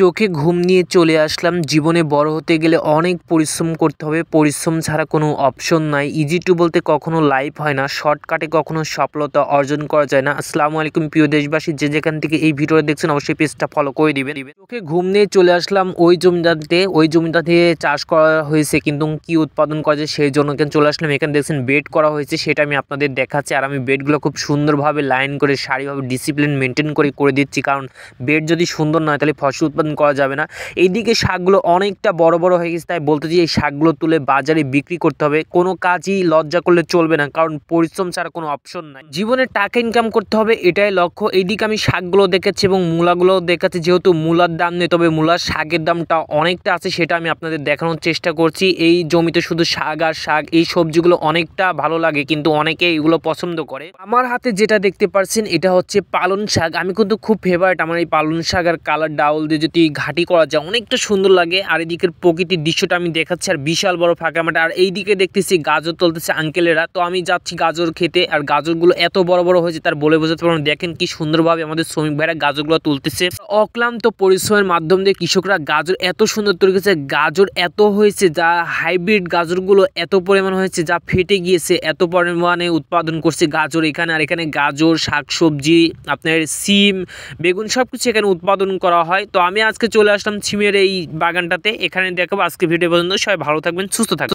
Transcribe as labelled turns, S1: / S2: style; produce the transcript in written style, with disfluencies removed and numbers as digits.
S1: চোখে ঘুম নিয়ে চলে আসলাম। জীবনে বড় হতে গেলে অনেক পরিশ্রম করতে হবে, পরিশ্রম ছাড়া কোনো অপশন নাই। ইজি টু বলতে কখনো লাইফ হয় না, শর্টকাটে কখনো সফলতা অর্জন করা যায় না। আসসালামু আলাইকুম প্রিয় দেশবাসী, যে যেখান থেকে এই ভিডিওটা দেখছেন অবশ্যই পেজটা ফলো করে দিবেন। চোখে ঘুম নিয়ে চলে আসলাম ওই জমিটাতে চাষ করা হয়েছে, কিন্তু কি উৎপাদন করা যায় সেই জন্য এখানে চলে আসলাম। এখানে দেখছেন বেড করা হয়েছে, সেটা আমি আপনাদের দেখাচ্ছি। আর আমি বেডগুলো খুব সুন্দরভাবে লাইন করে সারিভাবে ডিসিপ্লিন মেনটেন করে দিচ্ছি, কারণ বেড যদি সুন্দর নয় তাহলে ফসল উৎপাদন করা যাবে না। এইদিকে শাকগুলো অনেকটা বড় বড় হয়ে গেছে, তাই বলতে চাই এই শাকগুলো তুলে বাজারে বিক্রি করতে হবে। কোনো কাজই লজ্জা করলে চলবে না, কারণ পরিশ্রম ছাড়া কোনো অপশন নাই। জীবনে টাকা ইনকাম করতে হবে, এটাই লক্ষ্য। এইদিকে আমি শাকগুলো দেখেছি এবং মূলাগুলো দেখাচ্ছি। যেহেতু মূলার দাম নেই, তবে মূলার শাকের দামটা অনেকটা আছে, সেটা আমি আপনাদের দেখানোর চেষ্টা করছি। এই জমিতে শুধু শাক আর শাক, এই সবজিগুলো অনেকটা ভালো লাগে, কিন্তু অনেকে এগুলো পছন্দ করে। আমার হাতে যেটা দেখতে পাচ্ছেন এটা হচ্ছে পালং শাক। আমি কিন্তু খুব ফেভারিট আমার এই পালং শাক, আর কালার ডাউল দিয়ে যদি ঘাটি করা যায় অনেকটা সুন্দর লাগে। আর এদিকের প্রকৃতির দৃশ্যটা আমি দেখাচ্ছি, আর বিশাল বড় ফাঁকা মাঠ। আর এইদিকে দেখতেছি গাজর তুলতেছে আঙ্কেলেরা, তো আমি যাচ্ছি গাজর খেতে। আর গাজরগুলো এত বড় বড় হয়েছে তার বলে বোঝাতে পারবো না। দেখেন কি সুন্দরভাবে আমাদের শ্রমিক ভাইরা গাজরগুলো তুলতেছে। অক্লান্ত পরিশ্রমের মাধ্যম দিয়ে কৃষকরা গাজর এত সুন্দর তৈরি করেছে। গাজর এত হয়েছে, যা হাইব্রিড গাজরগুলো এত পরিমাণ হয়েছে যা ফেটে গিয়েছে, এত পরিমাণে উৎপাদন করছে গাজর এখানে। আর এখানে গাজর, শাকসবজি, আপনার সিম, বেগুন সব কিছু এখানে উৎপাদন করা হয়। তো আমি আজকে চলে আসলাম সিমের এই বাগানটাতে, এখানে দেখাবো। আজকে ভিডিও পর্যন্ত সবাই ভালো থাকবেন, সুস্থ থাকবেন।